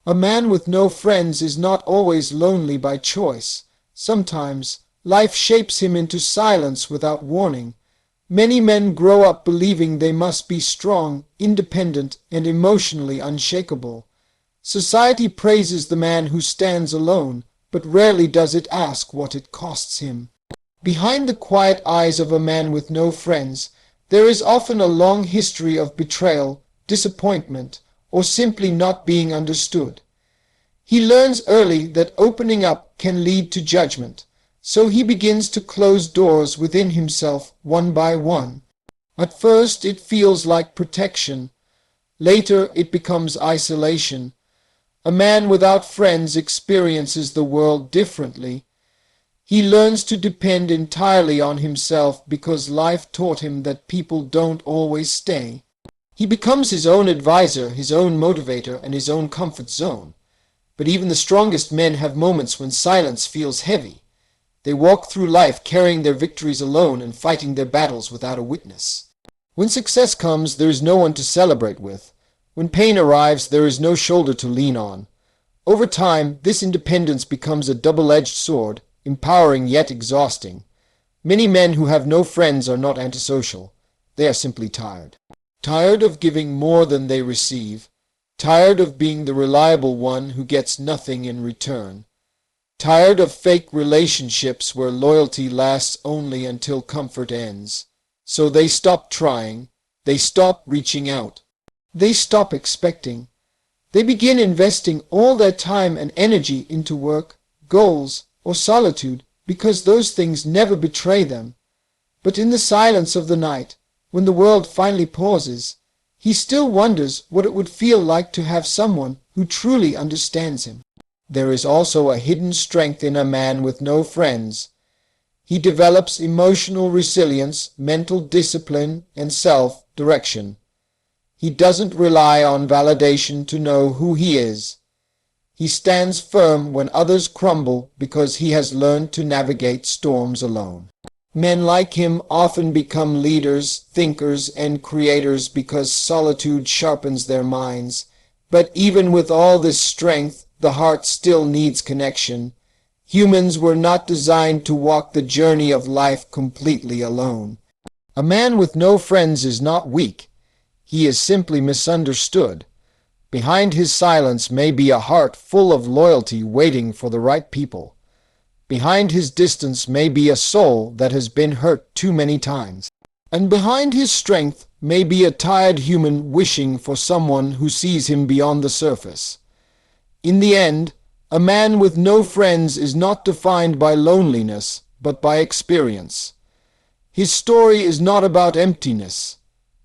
A man with no friends is not always lonely by choice. Sometimes life shapes him into silence without warning. Many men grow up believing they must be strong, independent, and emotionally unshakable. Society praises the man who stands alone, but rarely does it ask what it costs him. Behind the quiet eyes of a man with no friends, there is often a long history of betrayal, disappointment, or simply not being understood. He learns early that opening up can lead to judgment, so he begins to close doors within himself one by one. At first it feels like protection. Later it becomes isolation. A man without friends experiences the world differently. He learns to depend entirely on himself because life taught him that people don't always stay. He becomes his own advisor, his own motivator, and his own comfort zone. But even the strongest men have moments when silence feels heavy. They walk through life carrying their victories alone and fighting their battles without a witness. When success comes, there is no one to celebrate with. When pain arrives, there is no shoulder to lean on. Over time, this independence becomes a double-edged sword, empowering yet exhausting. Many men who have no friends are not antisocial. They are simply tired. Tired of giving more than they receive. Tired of being the reliable one who gets nothing in return. Tired of fake relationships where loyalty lasts only until comfort ends. So they stop trying. They stop reaching out. They stop expecting. They begin investing all their time and energy into work, goals, or solitude because those things never betray them. But in the silence of the night, when the world finally pauses, he still wonders what it would feel like to have someone who truly understands him. There is also a hidden strength in a man with no friends. He develops emotional resilience, mental discipline, and self-direction. He doesn't rely on validation to know who he is. He stands firm when others crumble because he has learned to navigate storms alone. Men like him often become leaders, thinkers, and creators because solitude sharpens their minds. But even with all this strength, the heart still needs connection. Humans were not designed to walk the journey of life completely alone. A man with no friends is not weak. He is simply misunderstood. Behind his silence may be a heart full of loyalty waiting for the right people. Behind his distance may be a soul that has been hurt too many times. And behind his strength may be a tired human wishing for someone who sees him beyond the surface. In the end, a man with no friends is not defined by loneliness, but by experience. His story is not about emptiness.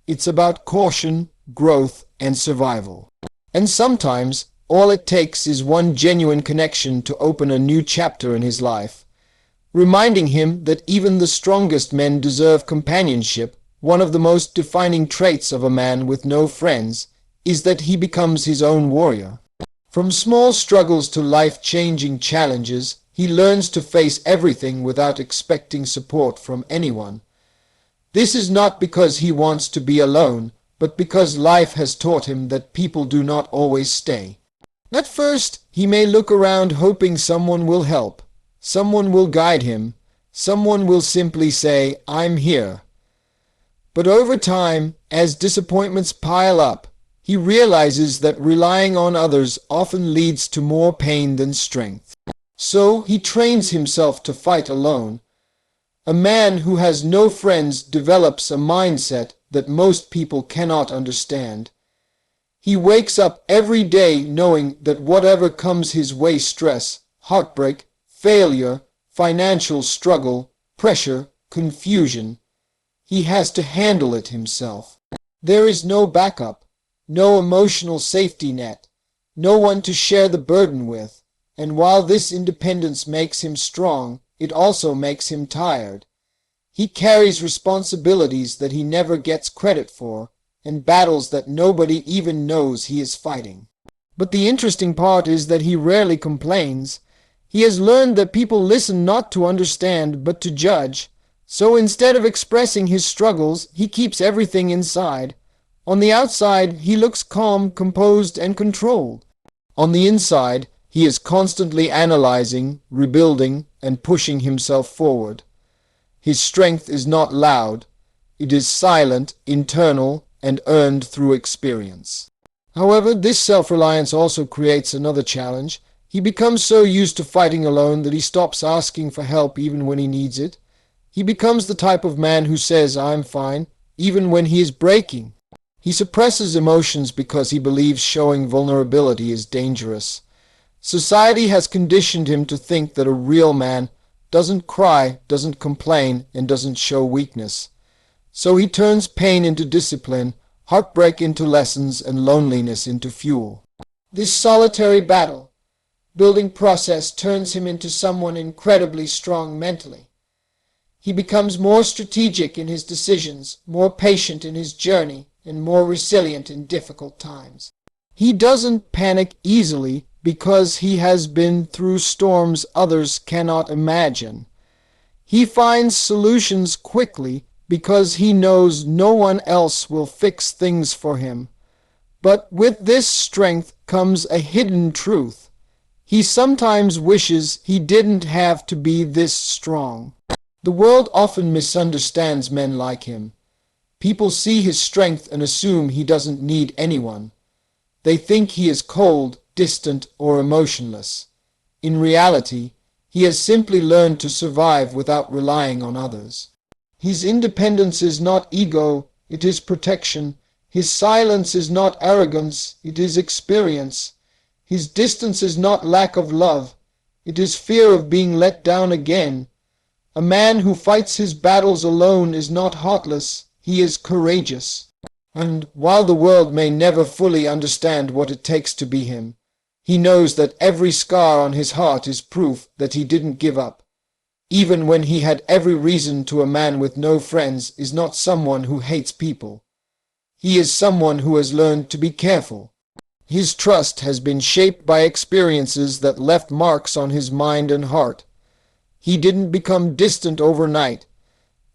It's about caution, growth, and survival. And sometimes, all it takes is one genuine connection to open a new chapter in his life, reminding him that even the strongest men deserve companionship. One of the most defining traits of a man with no friends is that he becomes his own warrior. From small struggles to life-changing challenges, he learns to face everything without expecting support from anyone. This is not because he wants to be alone, but because life has taught him that people do not always stay. At first, he may look around hoping someone will help, someone will guide him, someone will simply say, "I'm here." But over time, as disappointments pile up, he realizes that relying on others often leads to more pain than strength. So he trains himself to fight alone. A man who has no friends develops a mindset that most people cannot understand. He wakes up every day knowing that whatever comes his way, stress, heartbreak, failure, financial struggle, pressure, confusion, he has to handle it himself. There is no backup, no emotional safety net, no one to share the burden with. And while this independence makes him strong, it also makes him tired. He carries responsibilities that he never gets credit for, and battles that nobody even knows he is fighting. But the interesting part is that he rarely complains. He has learned that people listen not to understand, but to judge. So instead of expressing his struggles, he keeps everything inside. On the outside, he looks calm, composed, and controlled. On the inside, he is constantly analyzing, rebuilding, and pushing himself forward. His strength is not loud. It is silent, internal, and earned through experience. However, this self-reliance also creates another challenge. He becomes so used to fighting alone that he stops asking for help even when he needs it. He becomes the type of man who says, "I'm fine," even when he is breaking. He suppresses emotions because he believes showing vulnerability is dangerous. Society has conditioned him to think that a real man doesn't cry, doesn't complain, and doesn't show weakness. So he turns pain into discipline, heartbreak into lessons, and loneliness into fuel. This solitary battle building process turns him into someone incredibly strong mentally. He becomes more strategic in his decisions, more patient in his journey, and more resilient in difficult times. He doesn't panic easily because he has been through storms others cannot imagine. He finds solutions quickly because he knows no one else will fix things for him. But with this strength comes a hidden truth. He sometimes wishes he didn't have to be this strong. The world often misunderstands men like him. People see his strength and assume he doesn't need anyone. They think he is cold, distant, or emotionless. In reality, he has simply learned to survive without relying on others. His independence is not ego, it is protection. His silence is not arrogance, it is experience. His distance is not lack of love, it is fear of being let down again. A man who fights his battles alone is not heartless, he is courageous. And while the world may never fully understand what it takes to be him, he knows that every scar on his heart is proof that he didn't give up. Even when he had every reason to, a man with no friends is not someone who hates people. He is someone who has learned to be careful. His trust has been shaped by experiences that left marks on his mind and heart. He didn't become distant overnight.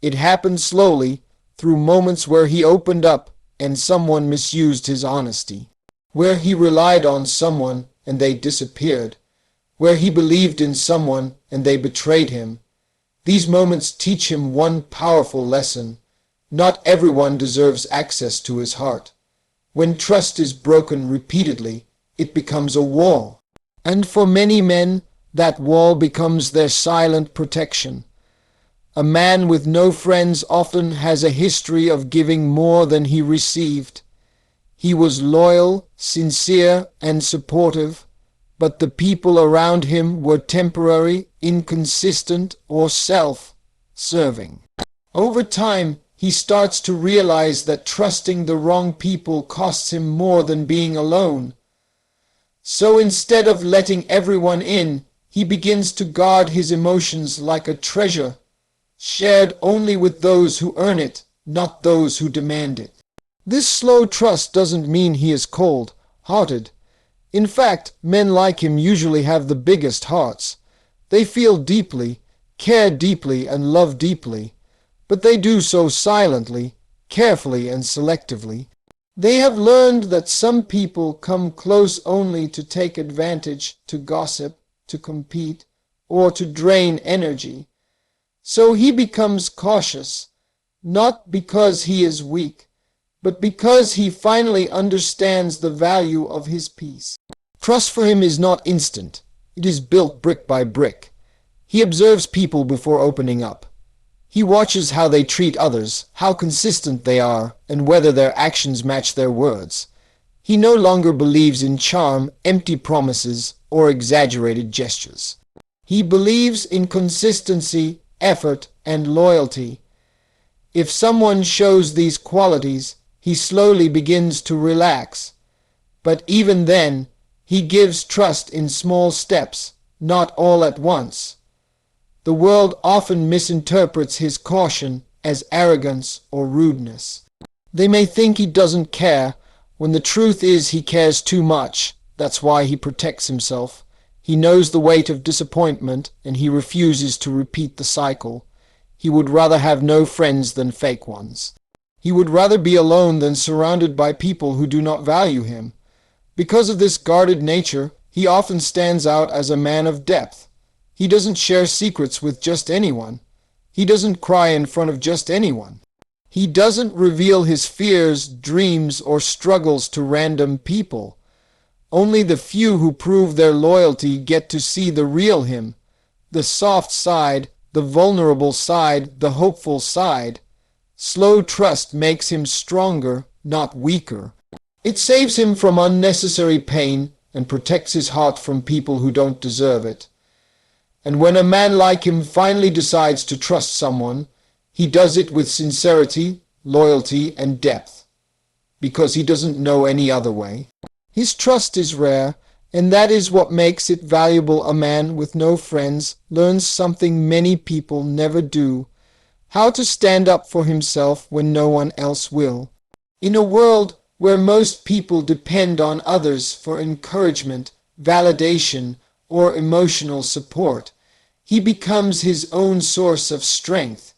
It happened slowly, through moments where he opened up and someone misused his honesty, where he relied on someone and they disappeared, where he believed in someone and they betrayed him. These moments teach him one powerful lesson. Not everyone deserves access to his heart. When trust is broken repeatedly, it becomes a wall. And for many men, that wall becomes their silent protection. A man with no friends often has a history of giving more than he received. He was loyal, sincere, and supportive, but the people around him were temporary, inconsistent, or self-serving. Over time, he starts to realize that trusting the wrong people costs him more than being alone. So instead of letting everyone in, he begins to guard his emotions like a treasure, shared only with those who earn it, not those who demand it. This slow trust doesn't mean he is cold-hearted. In fact, men like him usually have the biggest hearts. They feel deeply, care deeply, and love deeply, but they do so silently, carefully, and selectively. They have learned that some people come close only to take advantage, to gossip, to compete, or to drain energy. So he becomes cautious, not because he is weak, but because he finally understands the value of his peace. Trust for him is not instant. It is built brick by brick. He observes people before opening up. He watches how they treat others, how consistent they are, and whether their actions match their words. He no longer believes in charm, empty promises, or exaggerated gestures. He believes in consistency, effort, and loyalty. If someone shows these qualities, he slowly begins to relax. But even then, he gives trust in small steps, not all at once. The world often misinterprets his caution as arrogance or rudeness. They may think he doesn't care, when the truth is he cares too much. That's why he protects himself. He knows the weight of disappointment, and he refuses to repeat the cycle. He would rather have no friends than fake ones. He would rather be alone than surrounded by people who do not value him. Because of this guarded nature, He often stands out as a man of depth. He doesn't share secrets with just anyone. He doesn't cry in front of just anyone. He doesn't reveal his fears, dreams, or struggles to random people. Only the few who prove their loyalty get to see the real him, the soft side, the vulnerable side, the hopeful side. Slow trust makes him stronger, not weaker. It saves him from unnecessary pain and protects his heart from people who don't deserve it. And when a man like him finally decides to trust someone, he does it with sincerity, loyalty, and depth, because he doesn't know any other way. His trust is rare, and that is what makes it valuable. A man with no friends learns something many people never do: how to stand up for himself when no one else will. In a world where most people depend on others for encouragement, validation, or emotional support, he becomes his own source of strength.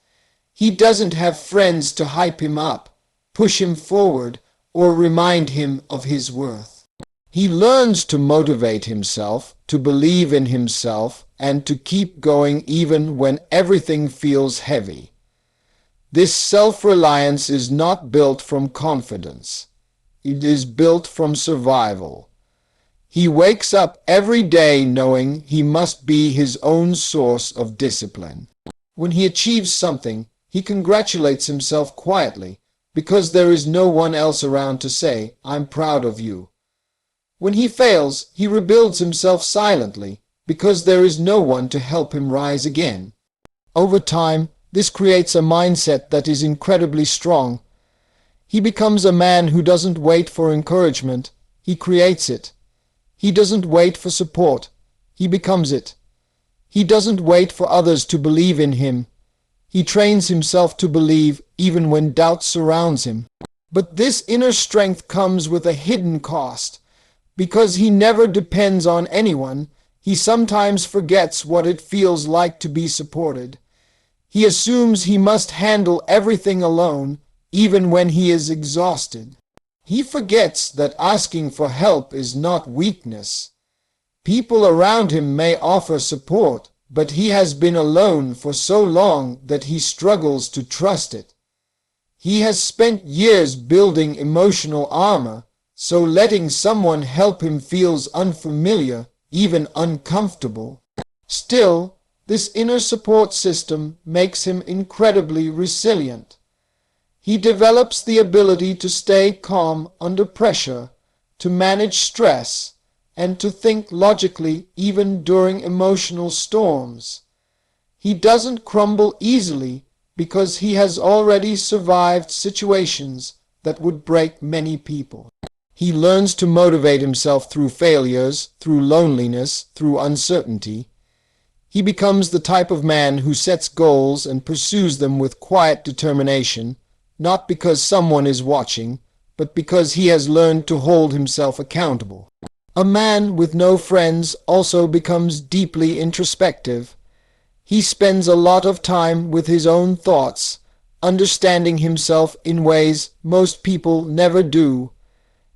He doesn't have friends to hype him up, push him forward, or remind him of his worth. He learns to motivate himself, to believe in himself, and to keep going even when everything feels heavy. This self-reliance is not built from confidence. It is built from survival. He wakes up every day knowing he must be his own source of discipline. When he achieves something, he congratulates himself quietly, because there is no one else around to say, "I'm proud of you." When he fails, he rebuilds himself silently, because there is no one to help him rise again. Over time, this creates a mindset that is incredibly strong. He becomes a man who doesn't wait for encouragement, he creates it. He doesn't wait for support, he becomes it. He doesn't wait for others to believe in him. He trains himself to believe even when doubt surrounds him. But this inner strength comes with a hidden cost. Because he never depends on anyone, he sometimes forgets what it feels like to be supported. He assumes he must handle everything alone, even when he is exhausted. He forgets that asking for help is not weakness. People around him may offer support, but he has been alone for so long that he struggles to trust it. He has spent years building emotional armor, so letting someone help him feels unfamiliar, even uncomfortable. Still, this inner support system makes him incredibly resilient. He develops the ability to stay calm under pressure, to manage stress, and to think logically even during emotional storms. He doesn't crumble easily because he has already survived situations that would break many people. He learns to motivate himself through failures, through loneliness, through uncertainty. He becomes the type of man who sets goals and pursues them with quiet determination, not because someone is watching, but because he has learned to hold himself accountable. A man with no friends also becomes deeply introspective. He spends a lot of time with his own thoughts, understanding himself in ways most people never do.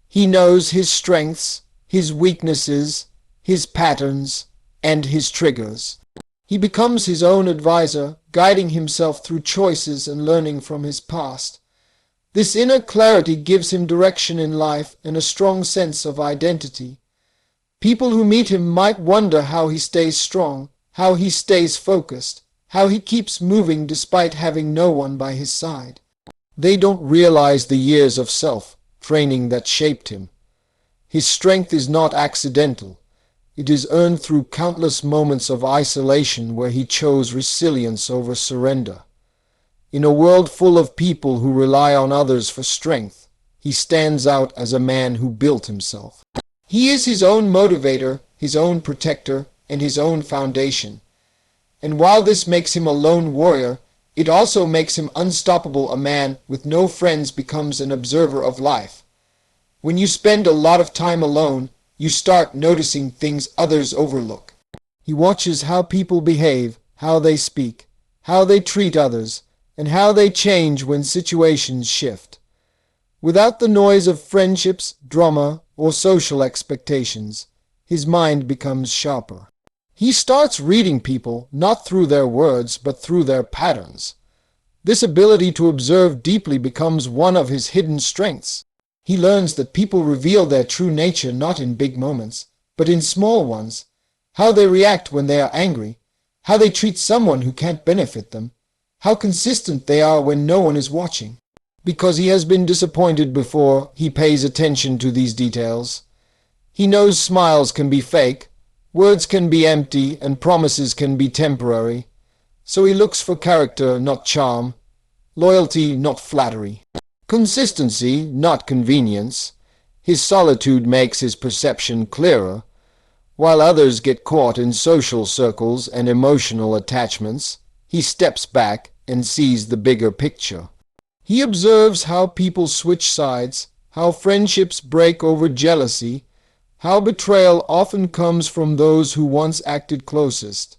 He knows his strengths, his weaknesses, his patterns, and his triggers. He becomes his own advisor, guiding himself through choices and learning from his past. This inner clarity gives him direction in life and a strong sense of identity. People who meet him might wonder how he stays strong, how he stays focused, how he keeps moving despite having no one by his side. They don't realize the years of self-training that shaped him. His strength is not accidental. It is earned through countless moments of isolation where he chose resilience over surrender. In a world full of people who rely on others for strength, he stands out as a man who built himself. He is his own motivator, his own protector, and his own foundation. And while this makes him a lone warrior, it also makes him unstoppable. A man with no friends becomes an observer of life. When you spend a lot of time alone, you start noticing things others overlook. He watches how people behave, how they speak, how they treat others, and how they change when situations shift. Without the noise of friendships, drama, or social expectations, his mind becomes sharper. He starts reading people not through their words but through their patterns. This ability to observe deeply becomes one of his hidden strengths. He learns that people reveal their true nature not in big moments, but in small ones. How they react when they are angry, how they treat someone who can't benefit them, how consistent they are when no one is watching. Because he has been disappointed before, he pays attention to these details. He knows smiles can be fake, words can be empty, and promises can be temporary. So he looks for character, not charm, loyalty, not flattery, consistency, not convenience. His solitude makes his perception clearer. While others get caught in social circles and emotional attachments, he steps back and sees the bigger picture. He observes how people switch sides, how friendships break over jealousy, how betrayal often comes from those who once acted closest.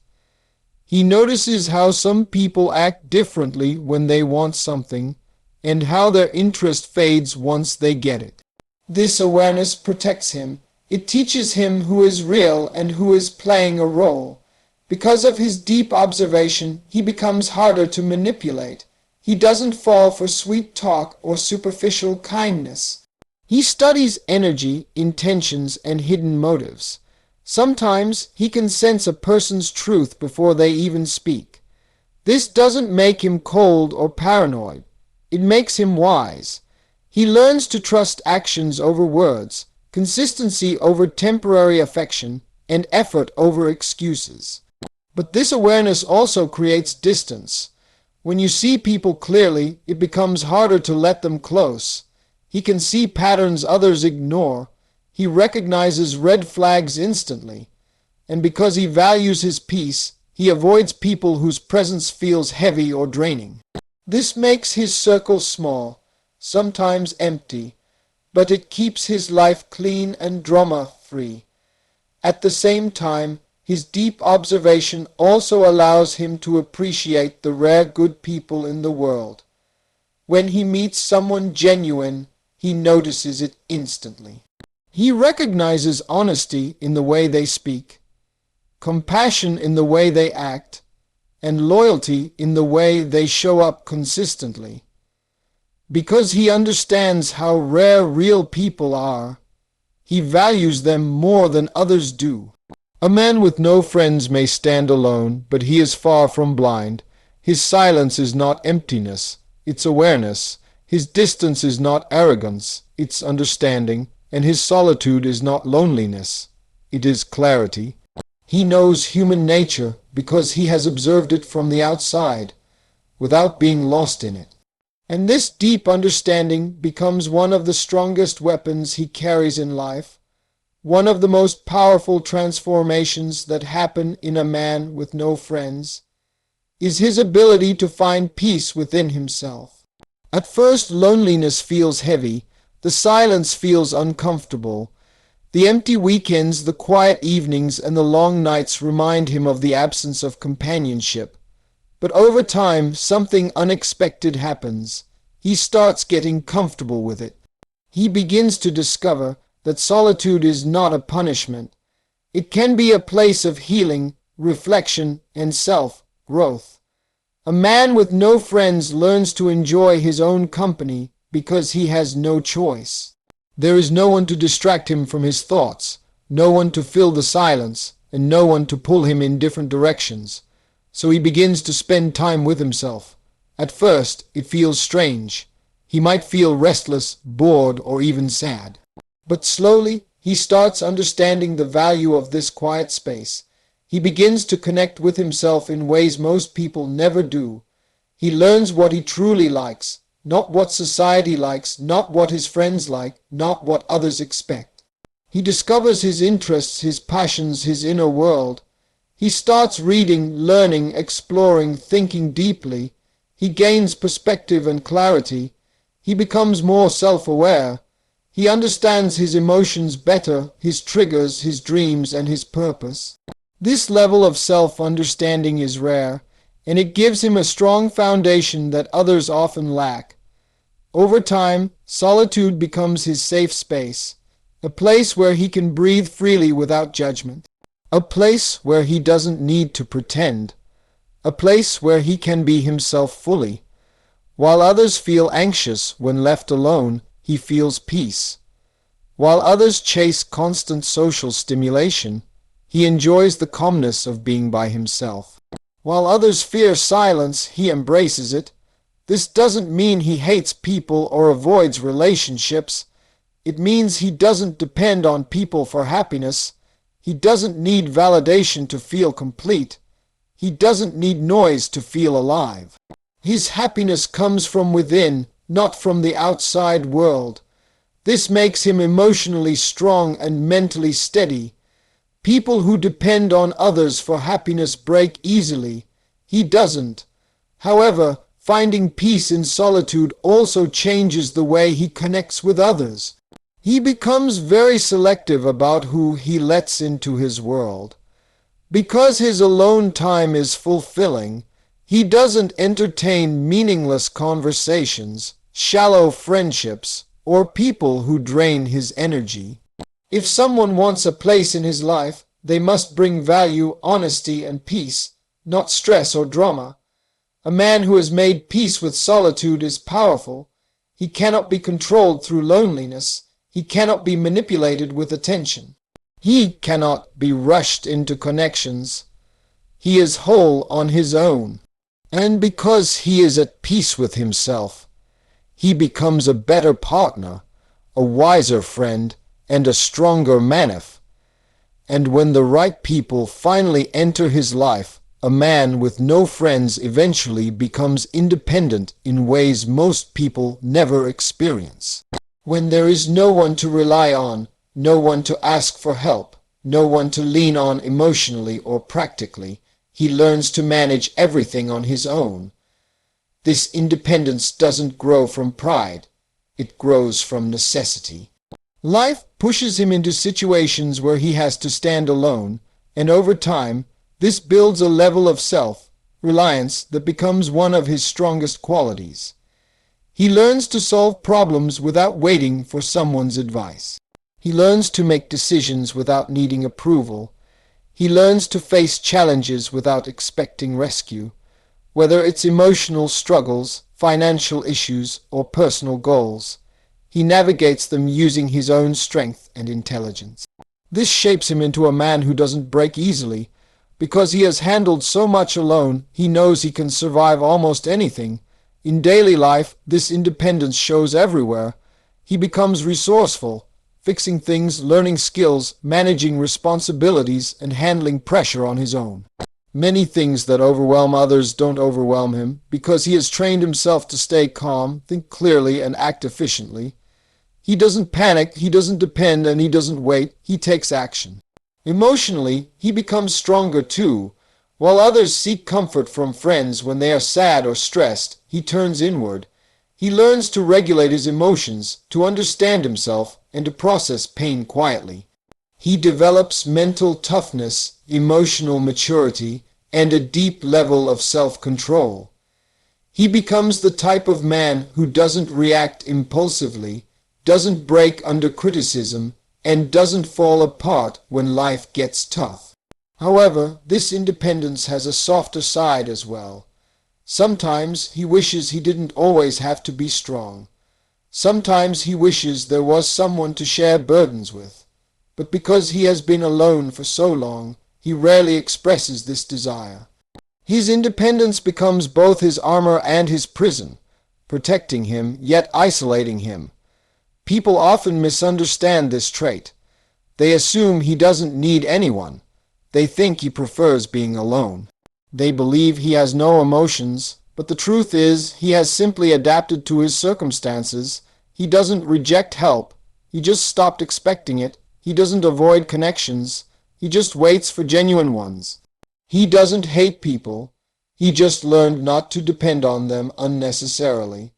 He notices how some people act differently when they want something, and how their interest fades once they get it. This awareness protects him. It teaches him who is real and who is playing a role. Because of his deep observation, he becomes harder to manipulate. He doesn't fall for sweet talk or superficial kindness. He studies energy, intentions, and hidden motives. Sometimes he can sense a person's truth before they even speak. This doesn't make him cold or paranoid. It makes him wise. He learns to trust actions over words, consistency over temporary affection, and effort over excuses. But this awareness also creates distance. When you see people clearly, it becomes harder to let them close. He can see patterns others ignore. He recognizes red flags instantly. And because he values his peace, he avoids people whose presence feels heavy or draining. This makes his circle small, sometimes empty, but it keeps his life clean and drama-free. At the same time, his deep observation also allows him to appreciate the rare good people in the world. When he meets someone genuine, he notices it instantly. He recognizes honesty in the way they speak, compassion in the way they act, and loyalty in the way they show up consistently. Because he understands how rare real people are, he values them more than others do. A man with no friends may stand alone, but he is far from blind. His silence is not emptiness, it's awareness. His distance is not arrogance, it's understanding. And his solitude is not loneliness, it is clarity. He knows human nature because he has observed it from the outside, without being lost in it. And this deep understanding becomes one of the strongest weapons he carries in life. One of the most powerful transformations that happen in a man with no friends is his ability to find peace within himself. At first, loneliness feels heavy, the silence feels uncomfortable. The empty weekends, the quiet evenings, and the long nights remind him of the absence of companionship. But over time, something unexpected happens. He starts getting comfortable with it. He begins to discover that solitude is not a punishment. It can be a place of healing, reflection, and self-growth. A man with no friends learns to enjoy his own company because he has no choice. There is no one to distract him from his thoughts, no one to fill the silence, and no one to pull him in different directions. So he begins to spend time with himself. At first, it feels strange. He might feel restless, bored, or even sad. But slowly, he starts understanding the value of this quiet space. He begins to connect with himself in ways most people never do. He learns what he truly likes, not what society likes, not what his friends like, not what others expect. He discovers his interests, his passions, his inner world. He starts reading, learning, exploring, thinking deeply. He gains perspective and clarity. He becomes more self-aware. He understands his emotions better, his triggers, his dreams, and his purpose. This level of self-understanding is rare, and it gives him a strong foundation that others often lack. Over time, solitude becomes his safe space, a place where he can breathe freely without judgment, a place where he doesn't need to pretend, a place where he can be himself fully. While others feel anxious when left alone, he feels peace. While others chase constant social stimulation, he enjoys the calmness of being by himself. While others fear silence, he embraces it. This doesn't mean he hates people or avoids relationships. It means he doesn't depend on people for happiness. He doesn't need validation to feel complete. He doesn't need noise to feel alive. His happiness comes from within, not from the outside world. This makes him emotionally strong and mentally steady. People who depend on others for happiness break easily. He doesn't. However, finding peace in solitude also changes the way he connects with others. He becomes very selective about who he lets into his world. Because his alone time is fulfilling, he doesn't entertain meaningless conversations, shallow friendships, or people who drain his energy. If someone wants a place in his life, they must bring value, honesty, and peace, not stress or drama. A man who has made peace with solitude is powerful. He cannot be controlled through loneliness. He cannot be manipulated with attention. He cannot be rushed into connections. He is whole on his own. And because he is at peace with himself, he becomes a better partner, a wiser friend, and a stronger manif. And when the right people finally enter his life, a man with no friends eventually becomes independent in ways most people never experience. When there is no one to rely on, no one to ask for help, no one to lean on emotionally or practically, he learns to manage everything on his own. This independence doesn't grow from pride. It grows from necessity. Life pushes him into situations where he has to stand alone, and over time, this builds a level of self-reliance that becomes one of his strongest qualities. He learns to solve problems without waiting for someone's advice. He learns to make decisions without needing approval. He learns to face challenges without expecting rescue. Whether it's emotional struggles, financial issues, or personal goals, he navigates them using his own strength and intelligence. This shapes him into a man who doesn't break easily. Because he has handled so much alone, he knows he can survive almost anything. In daily life, this independence shows everywhere. He becomes resourceful, fixing things, learning skills, managing responsibilities, and handling pressure on his own. Many things that overwhelm others don't overwhelm him, because he has trained himself to stay calm, think clearly, and act efficiently. He doesn't panic, he doesn't depend, and he doesn't wait. He takes action. Emotionally, he becomes stronger too. While others seek comfort from friends when they are sad or stressed, he turns inward. He learns to regulate his emotions, to understand himself, and to process pain quietly. He develops mental toughness, emotional maturity, and a deep level of self-control. He becomes the type of man who doesn't react impulsively, doesn't break under criticism, and doesn't fall apart when life gets tough. However, this independence has a softer side as well. Sometimes he wishes he didn't always have to be strong. Sometimes he wishes there was someone to share burdens with. But because he has been alone for so long, he rarely expresses this desire. His independence becomes both his armor and his prison, protecting him yet isolating him. People often misunderstand this trait. They assume he doesn't need anyone. They think he prefers being alone. They believe he has no emotions, but the truth is he has simply adapted to his circumstances. He doesn't reject help. He just stopped expecting it. He doesn't avoid connections. He just waits for genuine ones. He doesn't hate people. He just learned not to depend on them unnecessarily.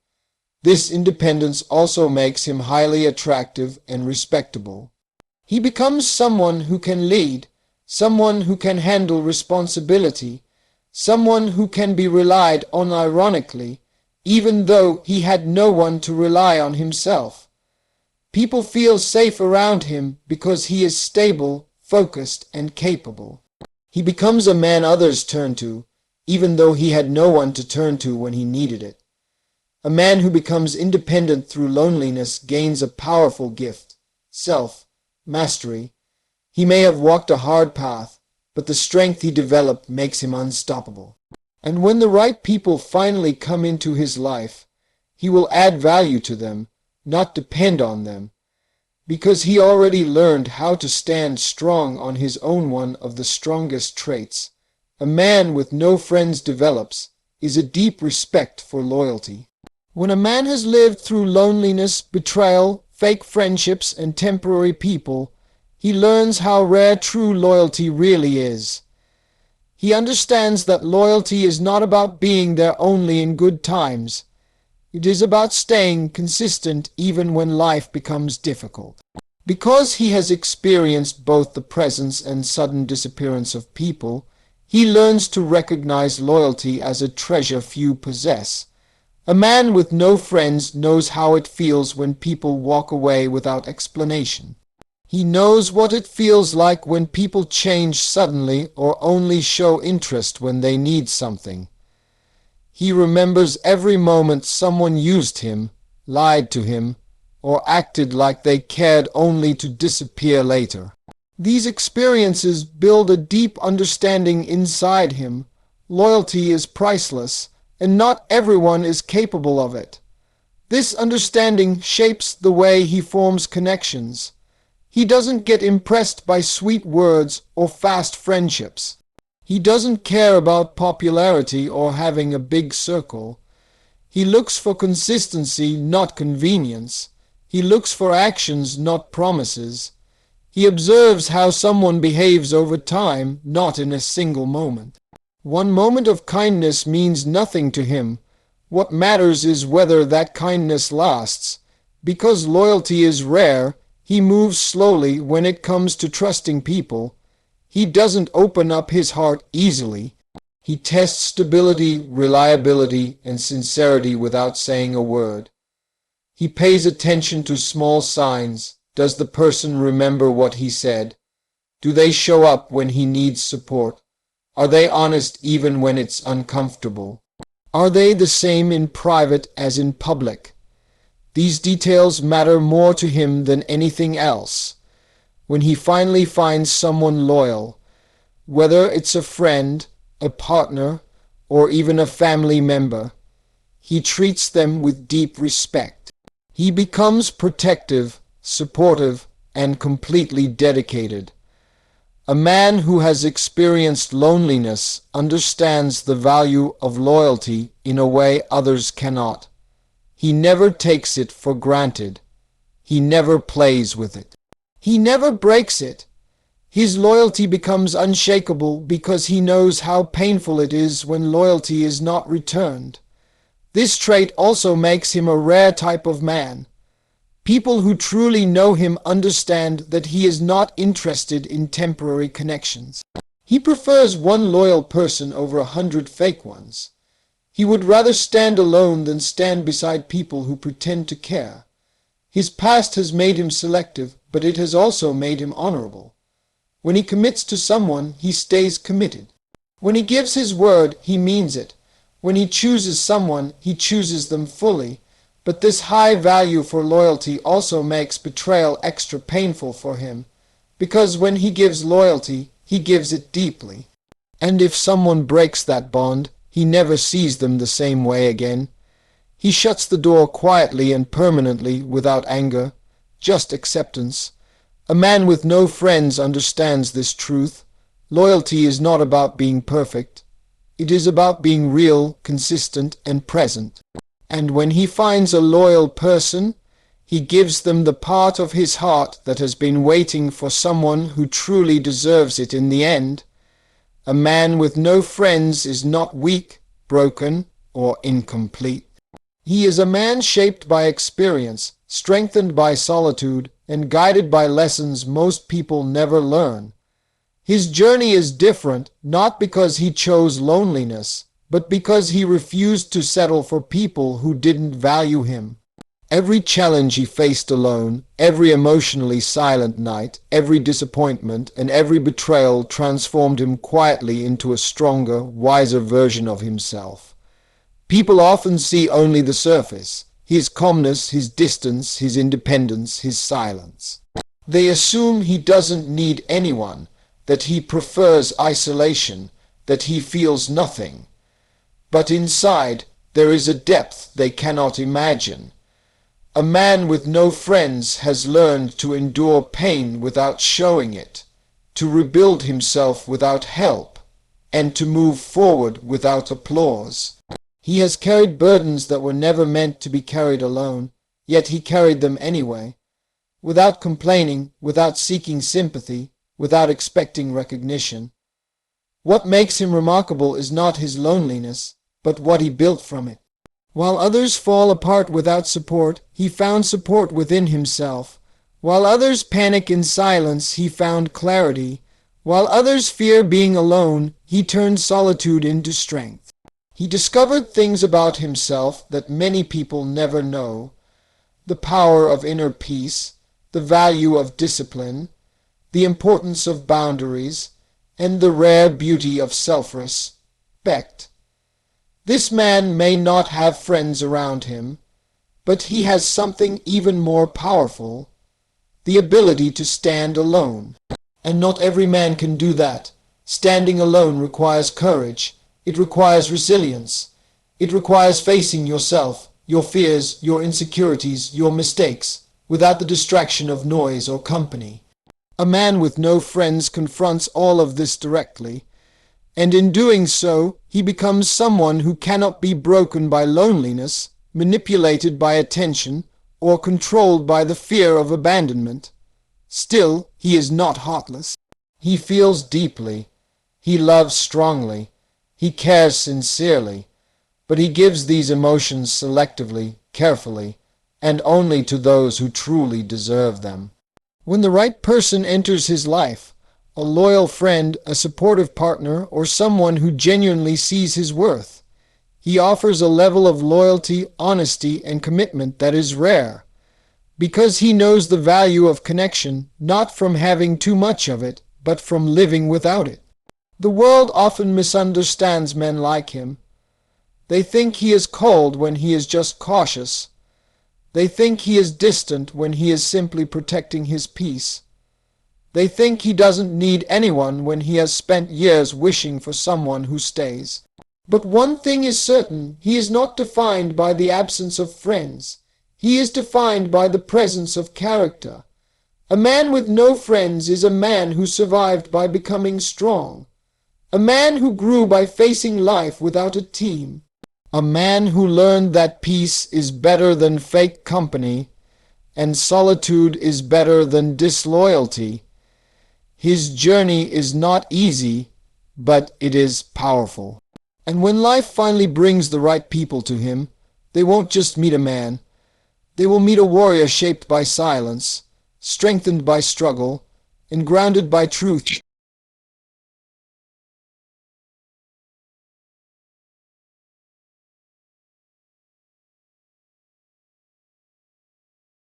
This independence also makes him highly attractive and respectable. He becomes someone who can lead, someone who can handle responsibility, someone who can be relied on ironically, even though he had no one to rely on himself. People feel safe around him because he is stable, focused, and capable. He becomes a man others turn to, even though he had no one to turn to when he needed it. A man who becomes independent through loneliness gains a powerful gift, self-mastery. He may have walked a hard path, but the strength he developed makes him unstoppable. And when the right people finally come into his life, he will add value to them, not depend on them, because he already learned how to stand strong on his own. One of the strongest traits a man with no friends develops is a deep respect for loyalty. When a man has lived through loneliness, betrayal, fake friendships, and temporary people, he learns how rare true loyalty really is. He understands that loyalty is not about being there only in good times. It is about staying consistent even when life becomes difficult. Because he has experienced both the presence and sudden disappearance of people, he learns to recognize loyalty as a treasure few possess. A man with no friends knows how it feels when people walk away without explanation. He knows what it feels like when people change suddenly or only show interest when they need something. He remembers every moment someone used him, lied to him, or acted like they cared only to disappear later. These experiences build a deep understanding inside him. Loyalty is priceless, and not everyone is capable of it. This understanding shapes the way he forms connections. He doesn't get impressed by sweet words or fast friendships. He doesn't care about popularity or having a big circle. He looks for consistency, not convenience. He looks for actions, not promises. He observes how someone behaves over time, not in a single moment. One moment of kindness means nothing to him. What matters is whether that kindness lasts. Because loyalty is rare, he moves slowly when it comes to trusting people. He doesn't open up his heart easily. He tests stability, reliability, and sincerity without saying a word. He pays attention to small signs. Does the person remember what he said? Do they show up when he needs support? Are they honest even when it's uncomfortable? Are they the same in private as in public? These details matter more to him than anything else. When he finally finds someone loyal, whether it's a friend, a partner, or even a family member, he treats them with deep respect. He becomes protective, supportive, and completely dedicated. A man who has experienced loneliness understands the value of loyalty in a way others cannot. He never takes it for granted. He never plays with it. He never breaks it. His loyalty becomes unshakable because he knows how painful it is when loyalty is not returned. This trait also makes him a rare type of man. People who truly know him understand that he is not interested in temporary connections. He prefers one loyal person over 100 fake ones. He would rather stand alone than stand beside people who pretend to care. His past has made him selective, but it has also made him honorable. When he commits to someone, he stays committed. When he gives his word, he means it. When he chooses someone, he chooses them fully. But this high value for loyalty also makes betrayal extra painful for him, because when he gives loyalty, he gives it deeply. And if someone breaks that bond, he never sees them the same way again. He shuts the door quietly and permanently without anger, just acceptance. A man with no friends understands this truth. Loyalty is not about being perfect. It is about being real, consistent, and present. And when he finds a loyal person, he gives them the part of his heart that has been waiting for someone who truly deserves it in the end. A man with no friends is not weak, broken, or incomplete. He is a man shaped by experience, strengthened by solitude, and guided by lessons most people never learn. His journey is different, not because he chose loneliness, but because he refused to settle for people who didn't value him. Every challenge he faced alone, every emotionally silent night, every disappointment, and every betrayal transformed him quietly into a stronger, wiser version of himself. People often see only the surface, his calmness, his distance, his independence, his silence. They assume he doesn't need anyone, that he prefers isolation, that he feels nothing. But inside, there is a depth they cannot imagine. A man with no friends has learned to endure pain without showing it, to rebuild himself without help, and to move forward without applause. He has carried burdens that were never meant to be carried alone, yet he carried them anyway, without complaining, without seeking sympathy, without expecting recognition. What makes him remarkable is not his loneliness, but what he built from it. While others fall apart without support, he found support within himself. While others panic in silence, he found clarity. While others fear being alone, he turned solitude into strength. He discovered things about himself that many people never know: the power of inner peace, the value of discipline, the importance of boundaries, and the rare beauty of self-respect. This man may not have friends around him, but he has something even more powerful: the ability to stand alone. And not every man can do that. Standing alone requires courage. It requires resilience. It requires facing yourself, your fears, your insecurities, your mistakes, without the distraction of noise or company. A man with no friends confronts all of this directly, and in doing so, he becomes someone who cannot be broken by loneliness, manipulated by attention, or controlled by the fear of abandonment. Still, he is not heartless. He feels deeply. He loves strongly. He cares sincerely. But he gives these emotions selectively, carefully, and only to those who truly deserve them. When the right person enters his life, a loyal friend, a supportive partner, or someone who genuinely sees his worth, he offers a level of loyalty, honesty, and commitment that is rare, because he knows the value of connection, not from having too much of it, but from living without it. The world often misunderstands men like him. They think he is cold when he is just cautious. They think he is distant when he is simply protecting his peace. They think he doesn't need anyone when he has spent years wishing for someone who stays. But one thing is certain: he is not defined by the absence of friends. He is defined by the presence of character. A man with no friends is a man who survived by becoming strong. A man who grew by facing life without a team. A man who learned that peace is better than fake company, and solitude is better than disloyalty. His journey is not easy, but it is powerful. And when life finally brings the right people to him, they won't just meet a man. They will meet a warrior shaped by silence, strengthened by struggle, and grounded by truth.